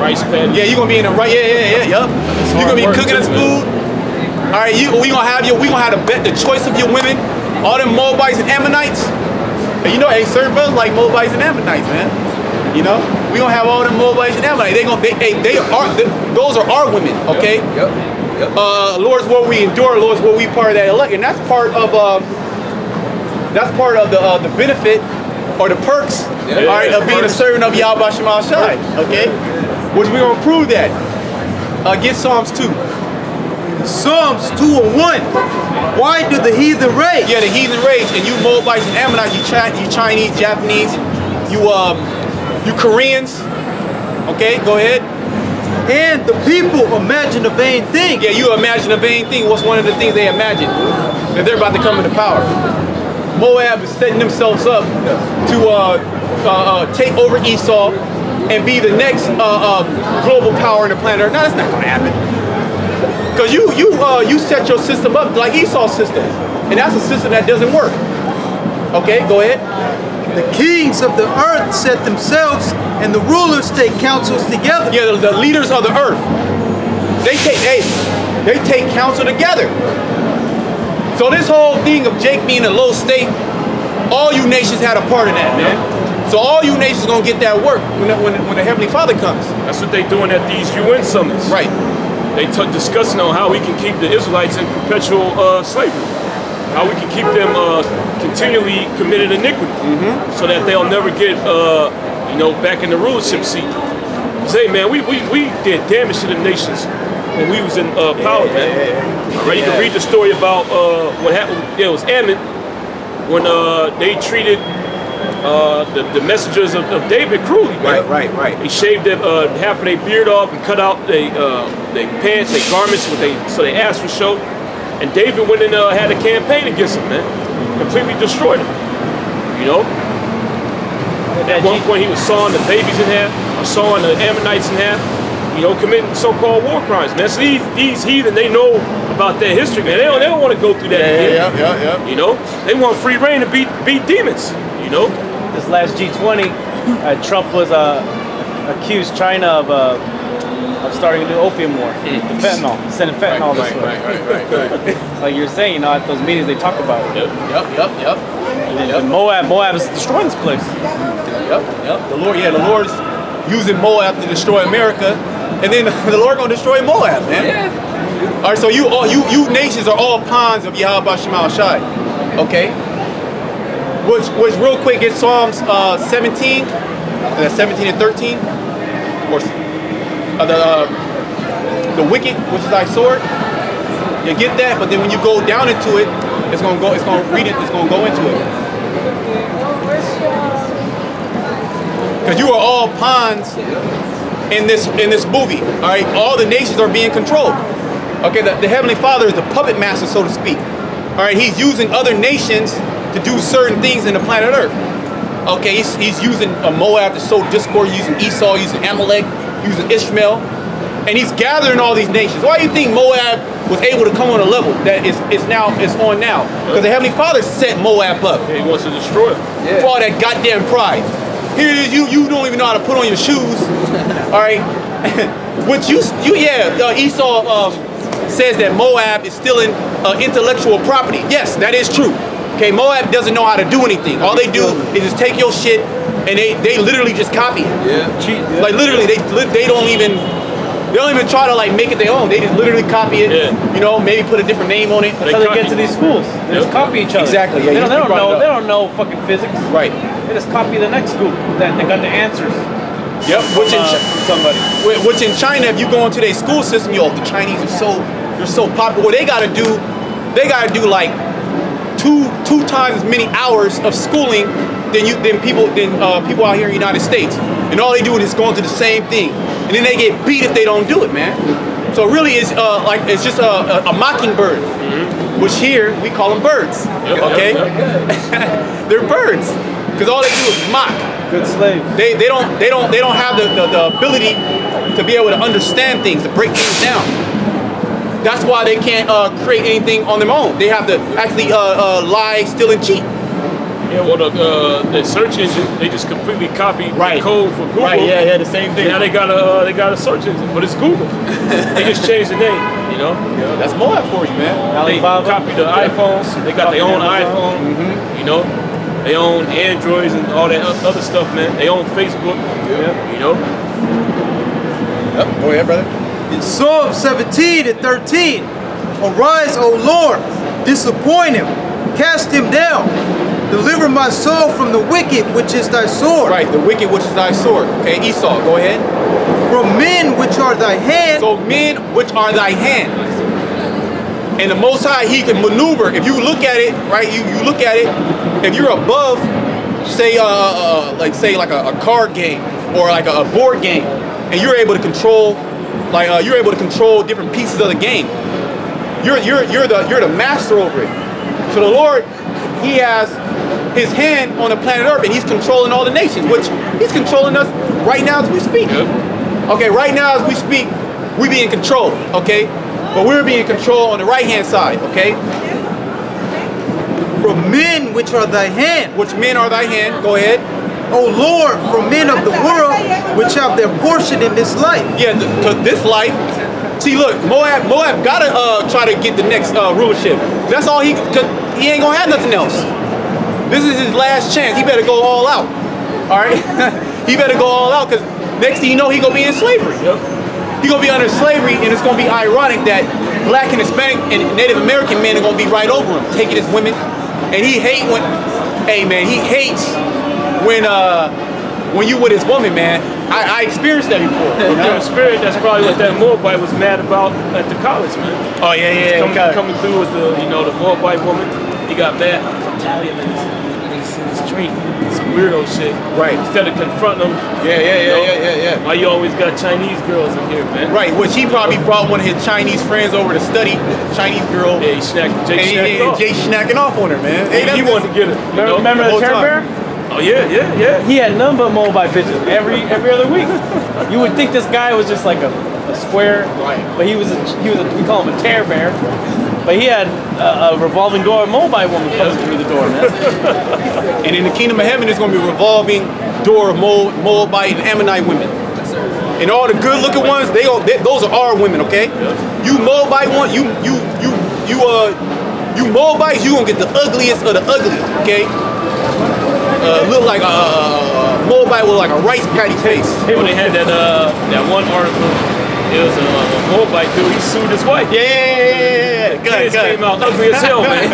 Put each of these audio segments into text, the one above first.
rice paddies. Yeah, you're gonna be in the right. Yup. You're gonna be cooking us food. All right, we gonna have the choice of your women. All them Moabites and Ammonites. And you know, hey, certain brothers like Moabites and Ammonites, man. You know, we gonna have all them Moabites and Ammonites. Those are our women, okay? Yep. Lord's what we endure. Lord's what we part of that elect, and that's part of the benefit or the perks, all right, of being a servant of Yahweh Shema Shai, okay? Which we gonna prove that. Get Psalms 2. Psalms 2:1. Why do the heathen rage? Yeah, the heathen rage, and you Moabites and Ammonites, you Chinese, Japanese, you Koreans. Okay, go ahead. And the people imagine a vain thing. Yeah, you imagine a vain thing. What's one of the things they imagine? That they're about to come into power. Moab is setting themselves up to take over Esau and be the next global power on the planet Earth. No, that's not going to happen. Because you set your system up like Esau's system, and that's a system that doesn't work. Okay, go ahead. The kings of the earth set themselves, and the rulers take counsels together. Yeah, the leaders of the earth. They take counsel together. So this whole thing of Jake being a low state, all you nations had a part in that, man. So all you nations gonna get that work when the Heavenly Father comes. That's what they doing at these UN summits. Right. They discussing on how we can keep the Israelites in perpetual slavery. How we can keep them continually committed iniquity, so that they'll never get, back in the rulership seat. Say, man, we did damage to the nations when we was in power, man. Already, you can read the story about what happened. Yeah, it was Ammon when they treated the messengers of David cruelly. Man. Right. They shaved half of their beard off and cut out their pants, their garments, so they ass was showed. And David went and had a campaign against him, man. Completely destroyed him. You know? At one point he was sawing the babies in half, or sawing the Ammonites in half, committing so-called war crimes, man. So these heathen, they know about their history, man. They don't want to go through that again. Yeah. You know? They want free reign to beat demons, you know? This last G20, Trump was accused China of starting a new opium war. The fentanyl, sending fentanyl this way. Right. Like you're saying, at those meetings they talk about it. Yep. And Moab is destroying this place. Yep. The Lord's using Moab to destroy America, and then the Lord gonna destroy Moab, man. Yeah. All right, so you nations are all pawns of Yahweh Shema Shai. Okay. Which real quick, get Psalms 17, 17 and 13, or the wicked, which is thy sword. You get that, but then when you go down into it, it's gonna go into it. Because you are all pawns in this movie. All right, all the nations are being controlled. Okay, the Heavenly Father is the puppet master, so to speak. All right, he's using other nations to do certain things in the planet Earth. Okay, he's using Moab to sow discord, using Esau, using Amalek, using Ishmael, and he's gathering all these nations. Why do you think Moab was able to come on a level that is on now? Because the Heavenly Father set Moab up. Yeah, he wants to destroy them. For all that goddamn pride. Here it is, you don't even know how to put on your shoes. All right, which Esau says that Moab is stealing intellectual property. Yes, that is true. Okay, Moab doesn't know how to do anything. All they do is just take your shit and they literally just copy it. Yeah. Like literally, they don't even try to like make it their own. They just literally copy it. Yeah. Maybe put a different name on it. That's how they get to these schools. They just copy each other. Exactly. Yeah, they don't know fucking physics. Right. They just copy the next school. They got the answers. Yep. Somebody. Which in China, if you go into their school system, the Chinese they're so popular. What they gotta do like two times as many hours of schooling than people out here in the United States, and all they do is go into the same thing, and then they get beat if they don't do it, man. So really, it's just a mockingbird, which here we call them birds. Okay, they're birds because all they do is mock. Good slave. They don't have the ability to be able to understand things, to break things down. That's why they can't create anything on their own. They have to actually lie, steal, and cheat. Yeah, well, the search engine, they just completely copied the code for Google. Right, yeah, the same thing. Now they got a search engine, but it's Google. They just changed the name, you know? Yeah, that's Moab for you, man. They copied the iPhones. They got their own iPhone, you know? They own Androids and all that other stuff, man. They own Facebook, you know? Go ahead, brother. In Psalm 17 and 13, arise, O Lord, disappoint him, cast him down, deliver my soul from the wicked, which is thy sword. Right, the wicked, which is thy sword. Okay, Esau, go ahead. From men which are thy hand. So men which are thy hand. And the Most High, he can maneuver. If you look at it, right, you look at it, if you're above, say, like a card game or like a board game, and you're able to control, you're able to control different pieces of the game. You're the master over it. So the Lord, he has his hand on the planet Earth, and he's controlling all the nations, which he's controlling us right now as we speak. Okay, right now as we speak, we be in control, okay? But we're being controlled on the right-hand side, okay? From men which are thy hand. Which men are thy hand, go ahead. O Lord, from men of the world, which have their portion in this life. Yeah, because this life, see, look, Moab gotta try to get the next rulership. That's all he ain't gonna have nothing else. This is his last chance. He better go all out. All right, he better go all out, because next thing you know, he gonna be in slavery. He gonna be under slavery, and it's gonna be ironic that Black and Hispanic and Native American men are gonna be right over him, taking his women, and he hates when, hey man, he hates when you with his woman, man. I experienced that before. The spirit, that's probably what that Moabite was mad about at the college, man. Oh yeah. Coming through with the Moabite woman, he got mad. I'm Italian, man. He's in the street, some weirdo shit. Right. Instead of confronting him. Yeah. Why you always got Chinese girls in here, man? Right, which he probably brought one of his Chinese friends over to study. Chinese girl. Yeah, Jay snacking off on her, man. Hey, he wanted to get her. Remember the Terror Bear? Oh yeah. He had none but Moabite bitches every other week. You would think this guy was just like a square, but he was we call him a Terror Bear. But he had a revolving door, Moabite woman coming through the door, man. And in the kingdom of heaven, there's going to be a revolving door of Moabite and Ammonite women. And all the good-looking ones, those are our women, okay? You Moabite one, you Moabites, you gonna get the ugliest of the ugly, okay? Look like a Moabite with like a rice patty face. When they had that one article, it was a Moabite dude. He sued his wife. Yeah. Kids came out ugly as hell, man.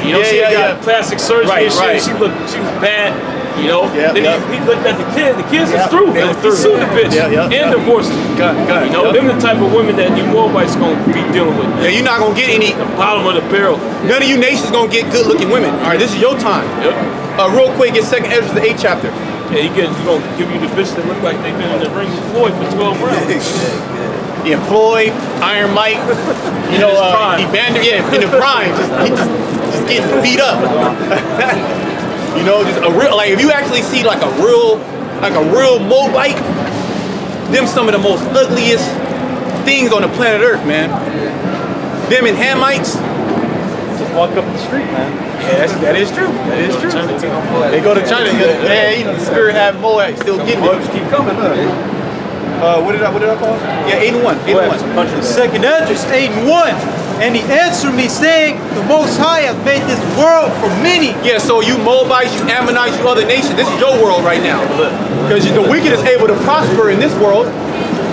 You know, she got plastic surgery and shit. She was bad. You know, then he looked at the kids. The kids is through. He sued the bitch and divorced her. You know, them the type of women that you Moabites gonna be dealing with. Yeah, you're not gonna get any. The bottom of the barrel. None of you nations gonna get good-looking women. All right, this is your time. Real quick, get 2nd Ezra, the 8th chapter. Yeah, he gonna give you the bitch that look like they've been in the ring with Floyd for 12 rounds. Yeah, Floyd, Iron Mike, you know, Evander, in the prime, just getting beat up. You know, just a real, like if you actually see like a real Moabite, them some of the most ugliest things on the planet Earth, man. Them and Hamites. Just walk up the street, man. Yeah, that is true. That is true. They go to China. Yeah, even the spirit have Moab still getting it. Keep coming, What did I call it? Yeah, 8 and 1. 8 and 1. 2nd Esdras 8 and 1. And he answered me, saying, the Most High hath made this world for many. Yeah, so you Moabites, you Ammonites, you other nations, this is your world right now. Because the wicked is able to prosper in this world.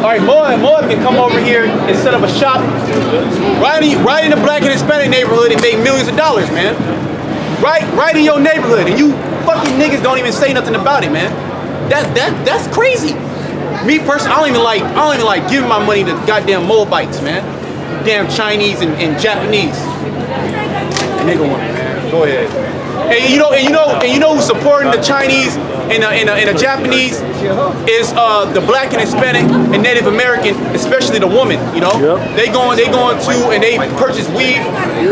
All right, Moab can come over here and set up a shop right in the Black and Hispanic neighborhood and make millions of dollars, man. Right in your neighborhood, and you fucking niggas don't even say nothing about it, man. That's crazy. Me personally, I don't even like giving my money to goddamn Moabites, man. Damn Chinese and Japanese. Nigga one, man. Go ahead. And you know who's supporting the Chinese and the Japanese is the Black and Hispanic and Native American, especially the woman. You know, they going to and they purchase weave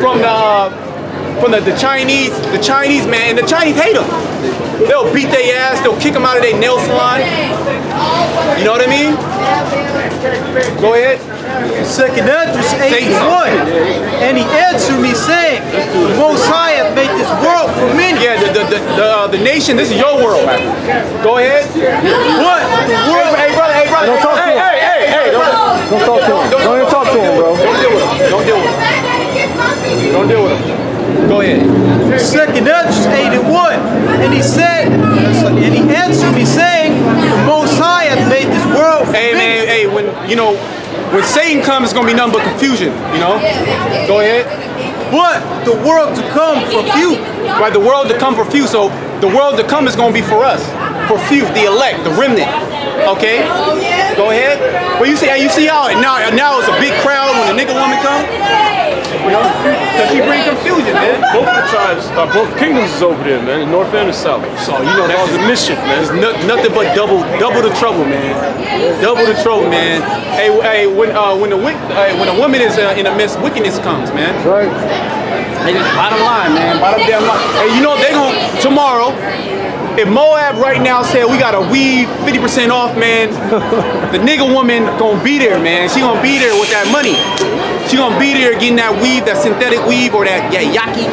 from the Chinese. The Chinese, man, and the Chinese hate them. They'll beat their ass. They'll kick them out of their nail salon. You know what I mean? Go ahead. Second Esdras 8:1. And he answered me, saying, the Most High hath made this world for many. Yeah, the nation, this is your world. Go ahead. What? The world. Hey, brother, Don't talk to him. Hey, Don't talk to him. Don't even talk to him, bro. Don't deal with him. Don't deal with him. Go ahead. Second Esdras 8:1. And he said, and he answered me, saying, the Most High hath made this world for Hey, many. man, hey, when Satan comes, it's gonna be nothing but confusion, you know? Go ahead. What? The world to come for few. Right, the world to come for few, so the world to come is gonna be for us. For few, the elect, the remnant. Okay? Go ahead. Well, you see how now it's a big crowd when a nigga woman come? You know? Because she bring confusion, man. Both the tribes, both kingdoms is over there, man, the north and the south. So you know that was a mischief, man. It's nothing but double the trouble, man. Double the trouble, man. Hey, when a woman is in a midst, wickedness comes, man. Right. They just bottom line, man. Bottom damn line. Hey, you know they gonna tomorrow. If Moab right now said we got a weave 50% off, man, the nigga woman gonna be there, man. She gonna be there with that money. She gonna be there getting that weave, that synthetic weave, or that yaki.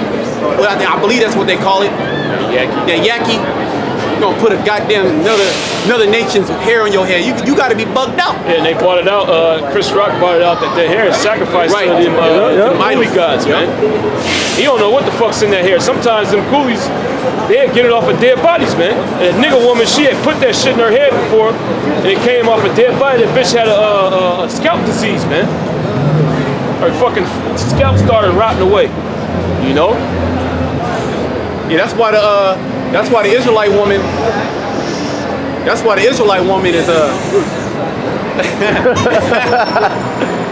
Well, I believe that's what they call it. That yaki. You gonna put a goddamn another nation's hair on your head. You gotta be bugged out. Yeah, and they brought it out. Chris Rock brought it out that their hair is sacrificed to them holy gods, man. He don't know what the fuck's in that hair. Sometimes them coolies, they get it off of dead bodies, man. And a nigga woman, she had put that shit in her head before, and it came off a dead body. That bitch had a scalp disease, man. Her fucking scalp started rotting away. You know? Yeah, that's why the Israelite woman. That's why the Israelite woman is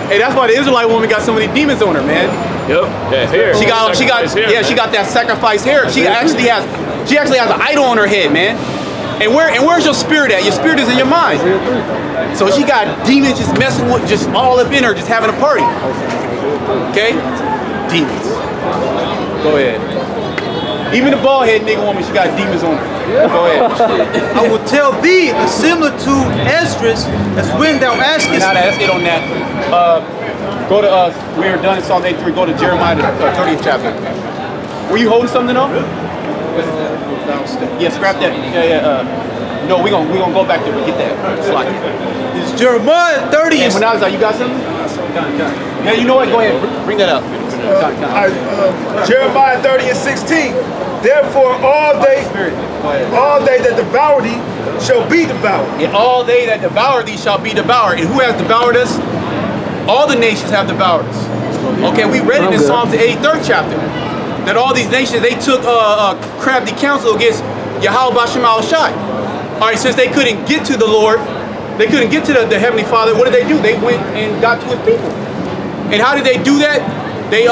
Hey, that's why the Israelite woman got so many demons on her, man. Yep. That hair. She got that sacrifice hair. She actually has an idol on her head, man. And where's your spirit at? Your spirit is in your mind. So she got demons just messing with, just all up in her, just having a party. Okay? Demons. Go ahead. Even the bald head nigga woman, she got demons on her. Go ahead. I will tell thee a similar to Esdras, as when thou askest. Now that's it on that. Go to we are done in Psalm 83. Go to Jeremiah the 30th chapter. Were you holding something up? Yeah, scrap that. Yeah. No, we gonna go back there. Get that. Slide it. It's Jeremiah 30. Hey, Manazza, you got something? Yeah, you know what? Go ahead. Bring that up. Jeremiah 30:16. Therefore, all they that devour thee shall be devoured. And all they that devour thee shall be devoured. And who has devoured us? All the nations have devoured us. Okay, we read it in Psalms the 83rd chapter. That all these nations, they took crafty counsel against Yahweh Bashem al-Shai. All right, since they couldn't get to the Lord, they couldn't get to the Heavenly Father, what did they do? They went and got to his people. And how did they do that? They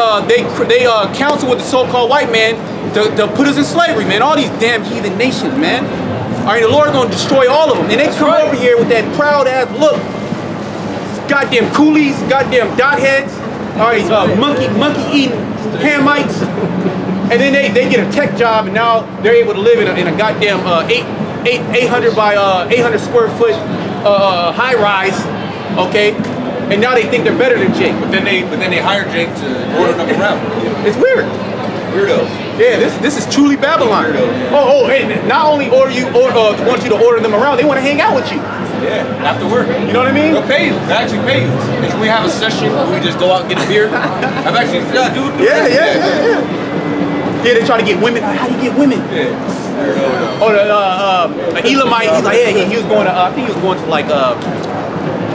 counsel with the so-called white man to put us in slavery, man. All these damn heathen nations, man. All right, the Lord gonna destroy all of them. And they come over here with that proud-ass look. Goddamn coolies, goddamn dot heads. All right, monkey-eating Hamites. And then they get a tech job, and now they're able to live in a goddamn 800 by 800 square foot high-rise, okay? And now they think they're better than Jake. But then they hire Jake to order them around. It's weird. Weirdos. Yeah, this is truly Babylon. Oh, and not only want you to order them around, they want to hang out with you. Yeah, after work. You know what I mean? They'll pay you. They actually pay you. And can we have a session where we just go out and get a beer? I've actually, dude. Yeah. Yeah, they try to get women. How do you get women? Yeah. Oh, the Elamite. He's like, yeah, he was going to. I think he was going to like.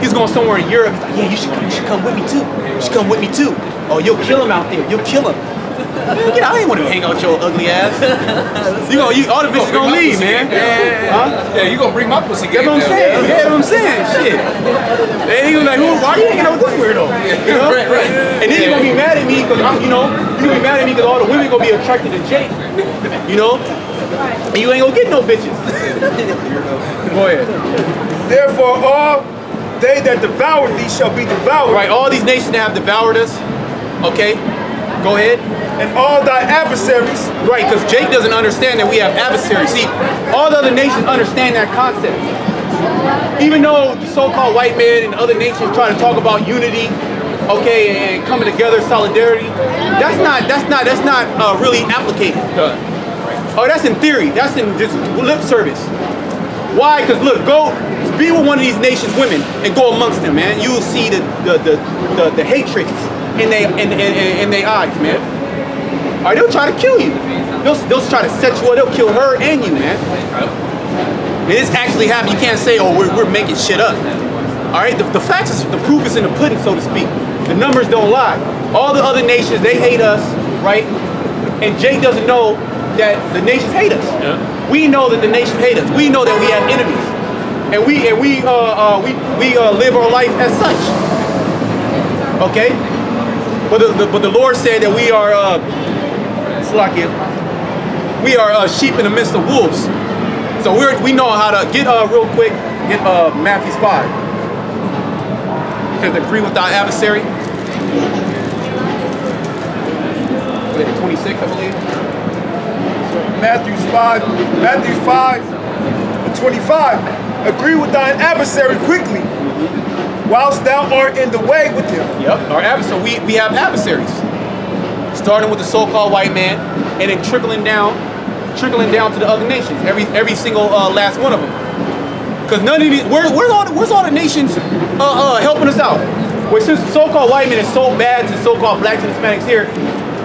He's going somewhere in Europe. He's like, yeah, you should come with me too. You should come with me too. Oh, you'll kill him out there. You'll kill him. Get out! I ain't want to hang out with your ugly ass. All the bitches gonna leave, man. Yeah, you gonna bring my pussy. That's what I'm saying. Yeah, that's what I'm saying. Shit. And he was like, why are you hanging out with this weirdo? You know? And then you're gonna be mad at me because you're gonna be mad at me because all the women gonna be attracted to Jake. You know? And you ain't gonna get no bitches. Go ahead. Therefore, all they that devour thee shall be devoured. Right, all these nations have devoured us. Okay? Go ahead. And all thy adversaries. Right, because Jake doesn't understand that we have adversaries. See, all the other nations understand that concept. even though the so-called white man and other nations try to talk about unity, okay, and coming together, solidarity, that's not really applicated. Oh, that's in theory. That's in just lip service. Why? Because look, go be with one of these nations' women and go amongst them, man. You'll see the hatred in their eyes, man. All right, they'll try to kill you. They'll try to set you up. They'll kill her and you, man. And this actually happened. You can't say, oh, we're making shit up. All right, the facts is, the proof is in the pudding, so to speak. The numbers don't lie. All the other nations, they hate us, right? And Jake doesn't know that the nations hate us. Yeah. We know that the nations hate us. We know that we have enemies, and we live our life as such. Okay, but the Lord said that we are sheep in the midst of wolves. So we know how to get real quick. Get Matthew 5. To agree with our adversary. 26, I believe. Matthew 5:25. Agree with thine adversary quickly, whilst thou art in the way with him. Yep, our adversary. We have adversaries. Starting with the so-called white man, and then trickling down to the other nations. Every single last one of them. Because none of these, where's all the nations helping us out? Well, since the so-called white man is so bad to so-called blacks and Hispanics here,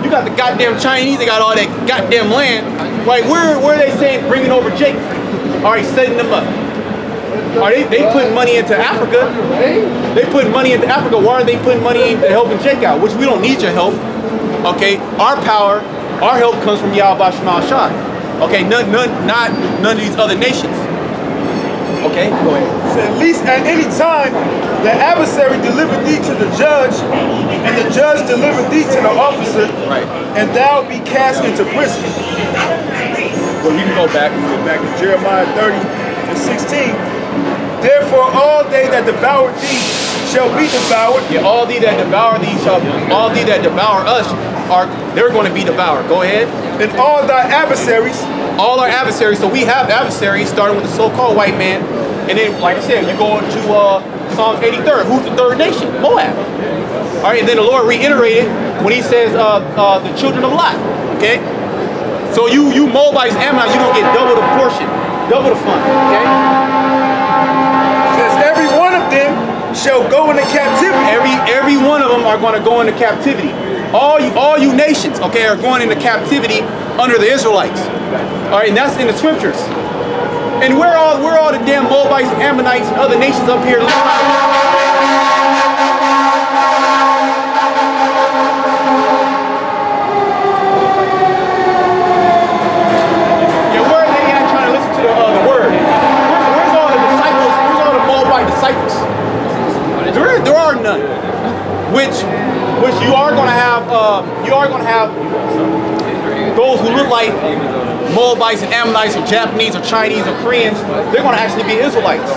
you got the goddamn Chinese, they got all that goddamn land. Right, where are they saying bringing over Jake? All right, setting them up. Are they putting money into Africa? They putting money into Africa. Why are they putting money into helping Jake out? Which we don't need your help. Okay, our power, our help comes from Yahweh Shema Shai. Okay, none of these other nations. Okay, go ahead. So at least at any time, the adversary delivered thee to the judge, and the judge delivered thee to the officer, right, and thou be cast into prison. Well, you can go back. We go back to Jeremiah 30:16. Therefore, all they that devour thee shall be devoured. Yeah, all thee that devour thee all thee that devour us they're going to be devoured. Go ahead. And all thy adversaries. All our adversaries. So we have adversaries, starting with the so-called white man, and then, like I said, you go into Psalms 83rd. Who's the third nation? Moab. All right, and then the Lord reiterated when He says the children of Lot. Okay. So you Moabites, Ammonites, you're gonna get double the portion, double the fun. Okay. Says every one of them shall go into captivity. Every one of them are going to go into captivity. All you nations, okay, are going into captivity under the Israelites. All right, and that's in the scriptures. And where are all the damn Moabites, Ammonites, and other nations up here? Yeah, where are they at trying to listen to the word? Where's all the disciples? Where's all the Moabite disciples? There are none. Which you are going to have those who look like Moabites and Ammonites or Japanese or Chinese or Koreans. They're going to actually be Israelites,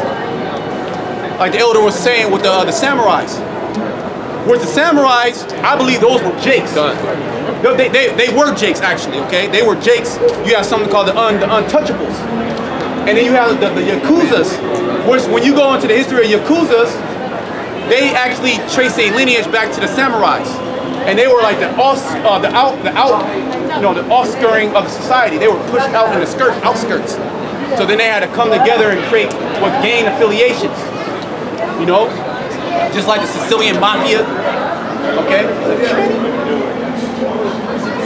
like the elder was saying with the samurais. Whereas the samurais, I believe those were Jakes. They were Jakes actually. Okay, they were Jakes. You have something called the untouchables, and then you have the Yakuzas. Which, when you go into the history of Yakuzas, they actually trace a lineage back to the samurais, and they were like the offscouring of society. They were pushed out in the outskirts. So then they had to come together and gain affiliations. You know, just like the Sicilian mafia. Okay,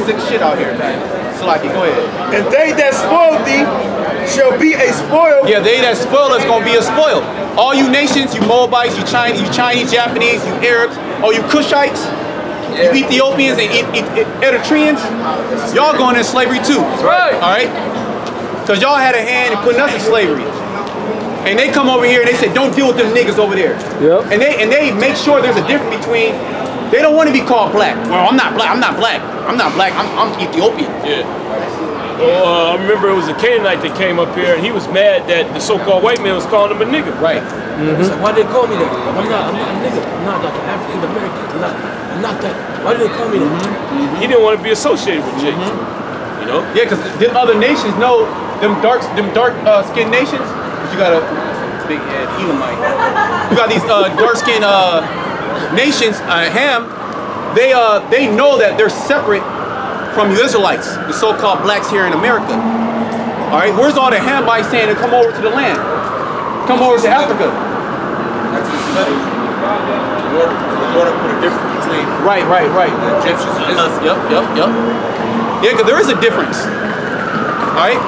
sick shit out here, man. Salaki, go ahead. And they that spoil thee shall be a spoil. Yeah, they that spoil us gonna be a spoil. All you nations, you Moabites, you Chinese, Japanese, you Arabs, all you Cushites, you Ethiopians and Eritreans, y'all going into slavery too. Right. All right? Because y'all had a hand in putting us in slavery. And they come over here and they say, don't deal with them niggas over there. Yep. And they make sure there's a difference between, they don't want to be called black. Well, I'm not black, I'm Ethiopian. Yeah. Well, I remember it was a Canaanite that came up here and he was mad that the so-called white man was calling him a nigga. Right. He's like, why did they call me that? I'm not a nigga. I'm not like an African American. I'm not that. Why did they call me that? He didn't want to be associated with Jake. You know? Yeah, because the other nations know them dark skinned nations, but you gotta big Elamite. You got these dark-skinned nations, Ham. They know that they're separate from the Israelites, the so-called blacks here in America. All right, where's all the Hamites saying to come over to the land? Come over to Africa. That's just study. The Lord put a difference between Right. the Egyptians and Israel. Yep. Yeah, because there is a difference. All right.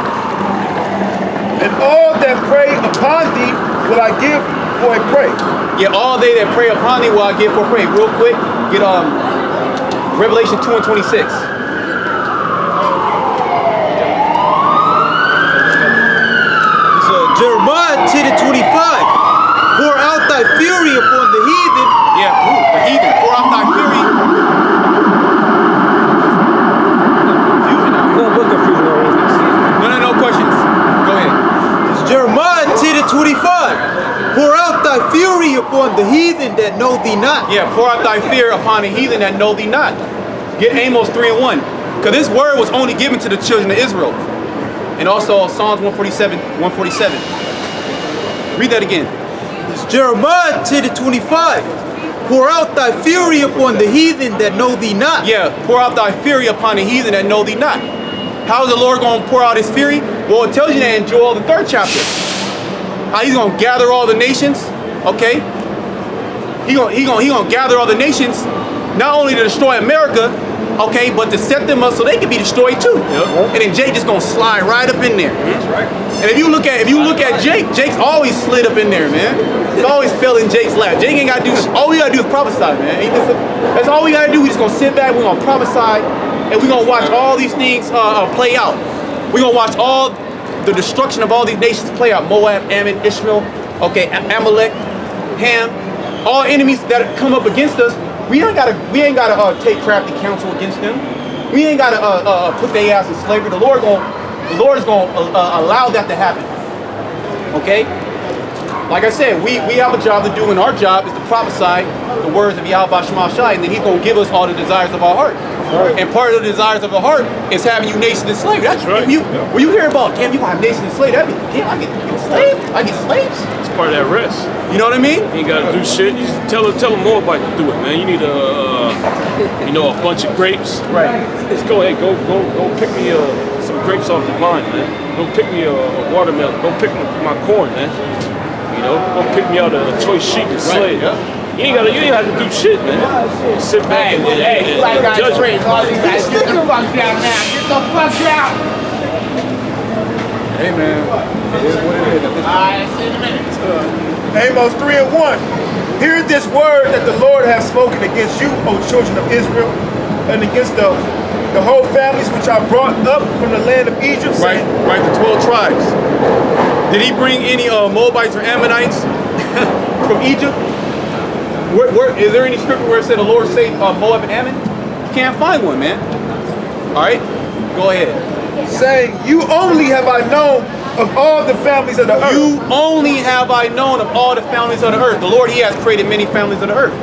And all that pray upon thee will I give for a prey. Yeah, all they that pray upon thee will I give for prey. Real quick, get Revelation 2 and 26. Jeremiah 10 and 25. Pour out thy fury upon the heathen. Yeah, the heathen. Pour out thy fury. No questions. Go ahead. It's Jeremiah 10 and 25. Pour out thy fury upon the heathen that know thee not. Yeah, pour out thy fear upon the heathen that know thee not. Get Amos 3 and 1. Because this word was only given to the children of Israel. And also Psalms 147. Read that again. It's Jeremiah 10 and 25. Pour out thy fury upon the heathen that know thee not. Yeah, pour out thy fury upon the heathen that know thee not. How is the Lord going to pour out his fury? Well, it tells you that in Joel, the 3rd chapter. How he's going to gather all the nations, okay? He gonna gather all the nations, not only to destroy America, okay, but to set them up so they can be destroyed too. Yep. And then Jake just gonna slide right up in there. That's right. And if you look at Jake, Jake's always slid up in there, man. He's always fell in Jake's lap. Jake ain't gotta do, all we gotta do is prophesy, man. That's all we gotta do. We just gonna sit back, we're gonna prophesy, and we're gonna watch all these things play out. We're gonna watch all the destruction of all these nations play out. Moab, Ammon, Ishmael, okay, Amalek, Ham, all enemies that come up against us. We ain't gotta take crafty counsel against them. We ain't gotta put their ass in slavery. The Lord is gonna allow that to happen. Okay? Like I said, we have a job to do, and our job is to prophesy the words of Yahweh Shema Shai, and then he's gonna give us all the desires of our heart. Right. And part of the desires of our heart is having you nations in slavery. That's right. When you hear about, damn, you gonna have nations in slavery, that means, damn, I get slaves? I get slaves? It's part of that rest. You know what I mean? You ain't gotta do shit. You just tell them more about to do it, man. You need a bunch of grapes. Right. Just go ahead, go pick me some grapes off the vine, man. Go pick me a watermelon. Go pick my corn, man. You know, go pick me out a choice sheep and slave. Right. Yeah. You ain't have to do shit, man. Sit back and judge me. Get the fuck down now. Get the fuck down. Hey, man. It is what it is. Alright, see you in a minute. Amos 3 and 1. Hear this word that the Lord hath spoken against you, O children of Israel, and against the whole families which I brought up from the land of Egypt. Right, the 12 tribes. Did he bring any Moabites or Ammonites from Egypt? Where is there any scripture where it said the Lord saved Moab and Ammon? You can't find one, man. All right, go ahead. Saying, you only have I known of all the families of the earth. You only have I known of all the families of the earth. The Lord, he has created many families of the earth.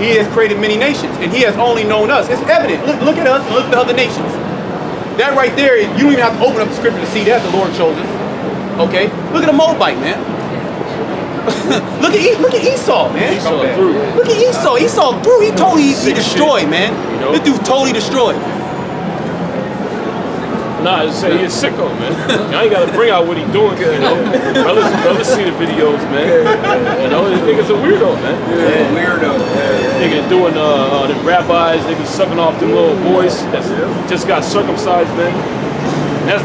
He has created many nations, and he has only known us. It's evident. Look at us and look at the other nations. That right there, you don't even have to open up the scripture to see that the Lord chose us. Okay? Look at the Moabite, man. look at Esau, man. Esau through. Look at Esau. Esau through. He totally destroyed, man. You know? This dude totally destroyed. Nah, I just say he's sicko, man. Y'all ain't gotta bring out what he doing, you know. Brothers see the videos, man. You know, this nigga's a weirdo, man. Yeah, weirdo. Nigga doing the rabbis, they be sucking off them little boys that just got circumcised, man.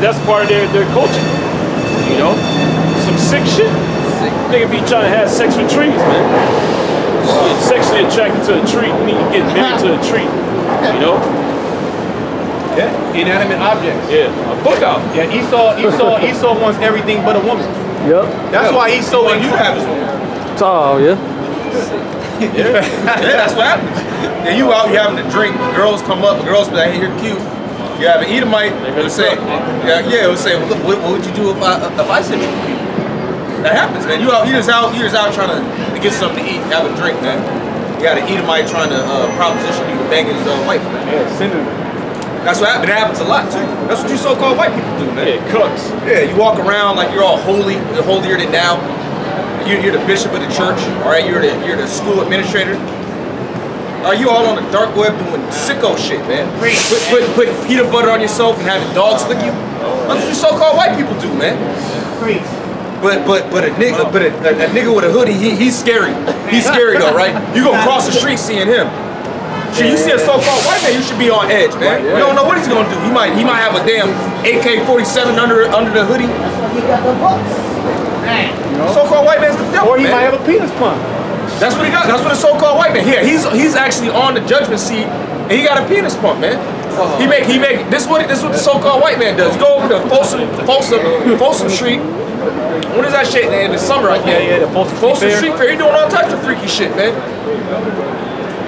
That's part of their culture. You know? Some sick shit. Nigga be trying to have sex with trees, man. Get sexually attracted to a tree, you need to get married to a tree. You know? Yeah, inanimate objects. Yeah, a book out. Yeah, Esau wants everything but a woman. Yep. That's why he's so You have his woman. Oh, yeah. Yeah, that's what happens. And you out, you having a drink. Girls come up, girls be like, hey, you're cute. You have an Edomite, it'll say, it'll say, look, what would you do if I said you were cute? That happens, man. You're just out trying to get something to eat, have a drink, man. You got an Edomite trying to proposition you to bang his wife, man. Yeah, sending. That's what happens. It happens a lot too. That's what you so-called white people do, man. Yeah, cucks. Yeah, you walk around like you're all holy, holier than thou, you're the bishop of the church, all right? You're the school administrator. Are you all on the dark web doing sicko shit, man? Putting peanut butter on yourself and having dogs lick you? That's what you so-called white people do, man. But a nigga with a hoodie, he's scary. He's scary though, right? You gonna cross the street seeing him. Shit, you see a so-called white man, you should be on edge, man. You don't know what he's gonna do. He might have a damn AK-47 under the hoodie. So-called white man's the devil, Or he might have a penis pump. That's what he got. That's what a so-called white man. Yeah, he's actually on the judgment seat, and he got a penis pump, man. He make this what the so-called white man does. Go over to Folsom Street. What is that shit in the summer? Yeah, the Folsom Street Fair. He doing all types of freaky shit, man.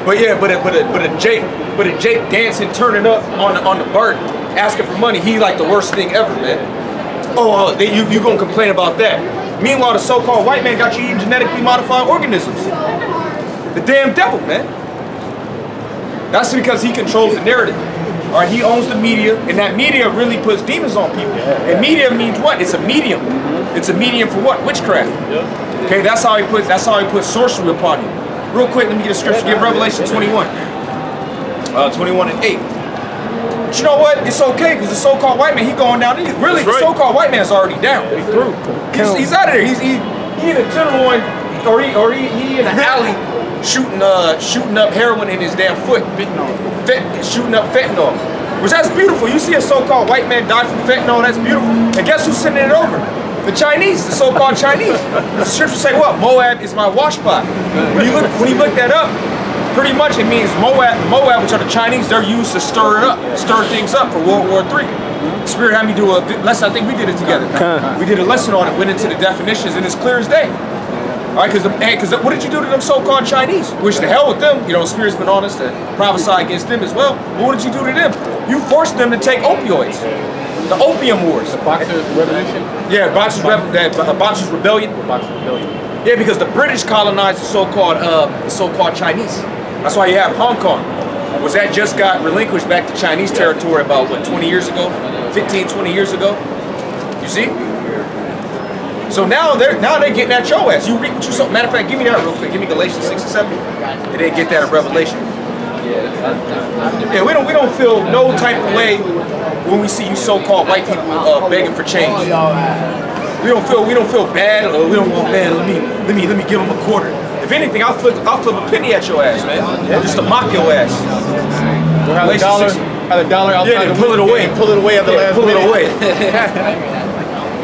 But yeah, but a Jake dancing, turning up on the BART, asking for money. He like the worst thing ever, man. Oh, you gonna complain about that? Meanwhile, the so-called white man got you eating genetically modified organisms. The damn devil, man. That's because he controls the narrative. All right, he owns the media, and that media really puts demons on people. And media means what? It's a medium. It's a medium for what? Witchcraft. Okay, that's how he puts sorcery upon you. Real quick, let me get a scripture. Give Revelation 21. 21 and 8. But you know what? It's okay, because the so-called white man, he going down. Really, the so-called white man's already down. He's out of there. He in a tenderloin, or he in an alley shooting up heroin in his damn foot. Shooting up fentanyl. Which that's beautiful. You see a so-called white man die from fentanyl, that's beautiful. And guess who's sending it over? The Chinese, the so-called Chinese. The scriptures say what? Moab is my washpot. When you look that up, pretty much it means Moab, which are the Chinese, they're used to stir things up for World War III. Spirit had me do a lesson. I think we did it together. We did a lesson on it, went into the definitions, and it's clear as day. All right, because what did you do to them so-called Chinese? Which the hell with them. You know, Spirit's been honest to prophesy against them as well. But what did you do to them? You forced them to take opioids. The Opium Wars. The Boxers Revolution? Yeah, Boxers Rebellion. Yeah, because the British colonized the so-called Chinese. That's why you have Hong Kong. Was that just got relinquished back to Chinese territory about, what, 20 years ago? 15, 20 years ago? You see? So now they're getting at your ass. You read what you saw. Matter of fact, give me that real quick. Give me Galatians 6 and 7. They didn't get that in Revelation. Yeah, we don't feel no type of way when we see you so-called white people begging for change. We don't feel bad. Or we don't want, man, let me give them a quarter. If anything, I'll flip a penny at your ass, man. Just to mock your ass. Have a dollar outside. Yeah, they pull it away. Pull it away at the last pull minute. it away.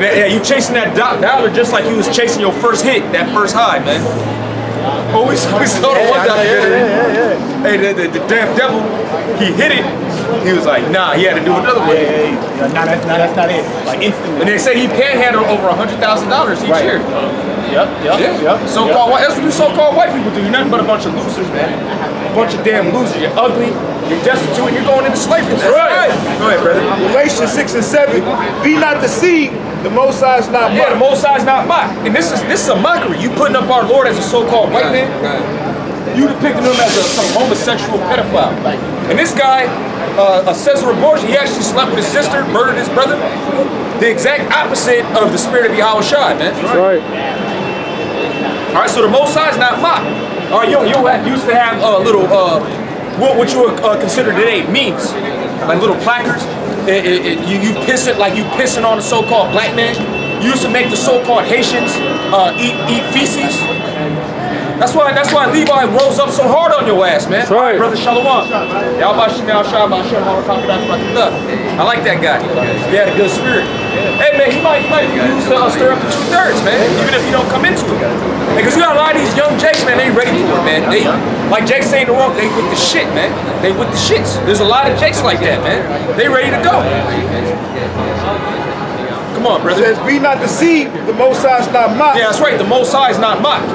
Yeah, you chasing that dollar just like you was chasing your first hit, that first high, man. Always saw the one documentary. Hey, the damn devil, he hit it. He was like, nah, he had to do another one. Nah, that's not it. Like instantly. And they say he panhandled over $100,000 each year. Yep. So-called white. That's what you so-called white people do. You're nothing but a bunch of losers, man. A bunch of damn losers. You're ugly. You're destitute. And you're going into slavery. That's right. Go ahead, brother. Galatians 6 and 7. Be not deceived. The Most High is not mocked. Yeah, the Most High is not mocked. And this is a mockery. You putting up our Lord as a so-called white man. You depicting him as some homosexual pedophile. And this guy, Cesar Borgia, he actually slept with his sister, murdered his brother. The exact opposite of the spirit of Yahweh Shai, man. That's right. All right, so the Most High is not mocked. All right, you used to have little, what you would consider today memes, like little placards. You pissing on the so-called black man. You used to make the so-called Haitians eat feces. That's why Levi rose up so hard on your ass, man. That's right. Brother Shalom. I like that guy. He had a good spirit. Hey, man, he might be used to stir up the 2/3, man, even if you don't come into it. Because you got a lot of these young Jakes, man, they ready for it, man. They, like Jake saying the wrong, they with the shit, man. They with the shits. There's a lot of Jakes like that, man. They ready to go. Come on, brother. It says, be not deceived. The Most High is not mocked. Yeah, that's right. The Most High is not mocked.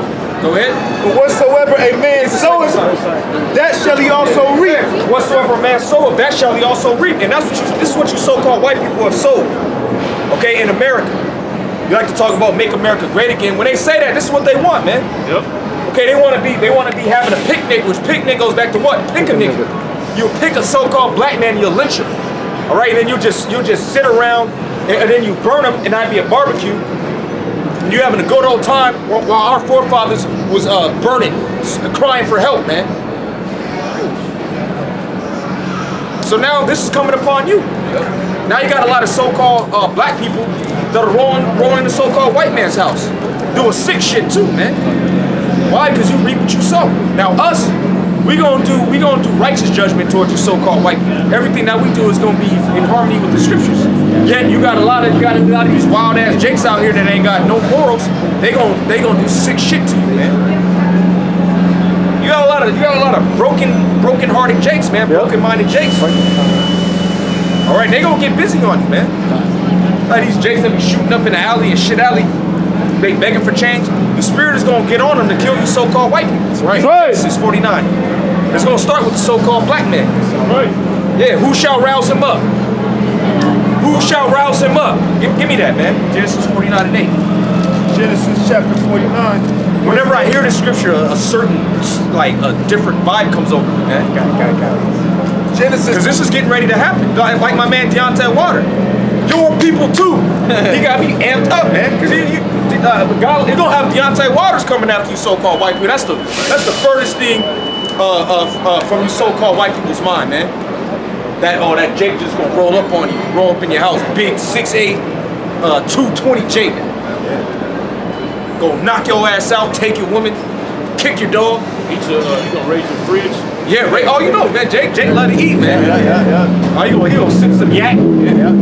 Go ahead. For whatsoever a man soweth, that shall he also reap. Whatsoever a man soweth, that shall he also reap. And this is what you so-called white people have sowed. Okay, in America. You like to talk about make America great again. When they say that, this is what they want, man. Yep. Okay, they want to be having a picnic, which picnic goes back to what? Pick a nigga. You'll pick a so-called black man, you'll lynch him. All right, and then you'll just sit around and then you burn him, and that'd be a barbecue. You having a good old time while our forefathers was burning, crying for help, man. So now this is coming upon you. Now you got a lot of so-called black people that are rolling in the so-called white man's house, doing sick shit too, man. Why? Because you reap what you sow. Now us, we gonna do righteous judgment towards you so-called white people. Everything that we do is gonna be in harmony with the scriptures. Yet you got a lot of these wild ass jakes out here that ain't got no morals. They gonna do sick shit to you, man. You got a lot of broken-hearted jakes, man. Broken-minded jakes. All right, they gonna get busy on you, man. Like these jakes that be shooting up in the alley and shit alley, they begging for change. The spirit is gonna get on them to kill you so-called white people. That's right. Genesis 49. It's gonna start with the so-called black man. Right. Yeah, who shall rouse him up? Who shall rouse him up? Give me that, man. Genesis 49 and 8. Genesis chapter 49. Whenever I hear this scripture, a certain, like, a different vibe comes over me, man. Got it. Genesis. Because this is getting ready to happen. Like my man Deontay Water. Your people too. He got me amped up, man. Because you're gonna have Deontay Waters coming after you so-called white people. That's the furthest thing from you so-called white people's mind, man. That Jake just gonna roll up on you, roll up in your house, big 6'8", 220 Jake. Go knock your ass out, take your woman, kick your dog. He gonna raise your fridge. Yeah, right. Oh, you know, man, Jake love to eat, man. Yeah. Oh, he gonna sip some yak. Yeah.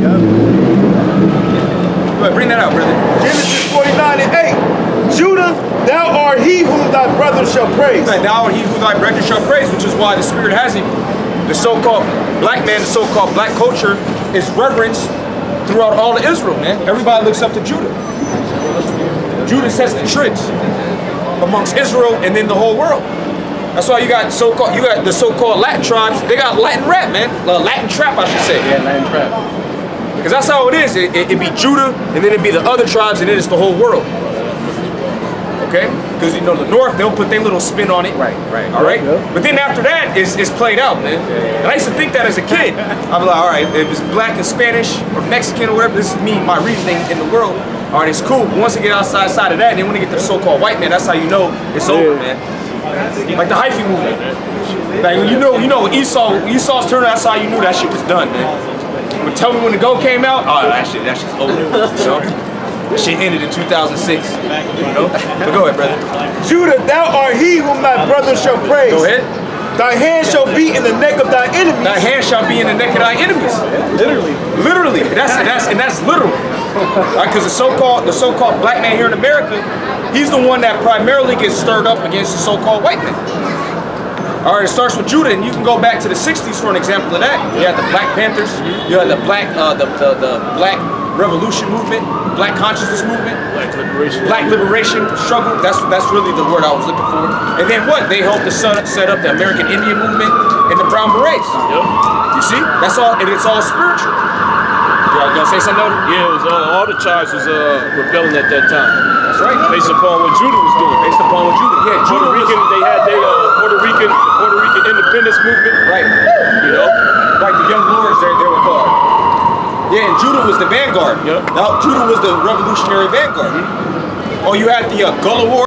Go ahead, bring that out, brother. Genesis 49 and 8. Judah, thou art he whom thy brother shall praise. Man, thou art he whom thy brethren shall praise, which is why the Spirit has him. The so-called black man, the so-called black culture is reverenced throughout all of Israel, man. Everybody looks up to Judah. Judah sets the trends amongst Israel and then the whole world. That's why you got the so-called Latin tribes. They got Latin rap, man. Latin trap, I should say. Yeah, Latin trap. Because that's how it is. It be Judah, and then it be the other tribes, and then it's the whole world. Okay? Because you know the North, they'll put their little spin on it. Right. All right. Yeah. But then after that, it's played out, man. And I used to think that as a kid. I'm like, all right, if it's black and Spanish or Mexican or whatever, this is me, my reasoning in the world. All right, it's cool. But once you get outside of that, then when you get to the so-called white man, that's how you know it's over, man. Like the hyphy movement. Like you know Esau's turn, that's how you knew that shit was done, man. But tell me when the GOAT came out, oh that shit's over. You know? That shit ended in 2006. You know? But go ahead, brother. Judah, thou art he whom thy brother shall praise. Go ahead. Thy hand shall be in the neck of thy enemies. Thy hand shall be in the neck of thy enemies. Literally. That's literal. Because the so-called black man here in America, he's the one that primarily gets stirred up against the so-called white man. All right, it starts with Judah, and you can go back to the 60s for an example of that. You had the Black Panthers, you had the Black Revolution movement, Black Consciousness movement, Black Liberation struggle. That's really the word I was looking for. And then what? They helped to set up the American Indian movement and the Brown Berets. Yep. You see? That's all, and it's all spiritual. You gonna say something else? Yeah, it was all the tribes was rebelling at that time. That's right. Based upon what Judah was doing. Based upon what Judah. Yeah, Puerto Rican. They had their Puerto Rican independence movement. Right. You know, Like the Young Lords, they were called. Yeah, and Judah was the vanguard. Yep. Now Judah was the revolutionary vanguard. Oh, you had the Gullah War.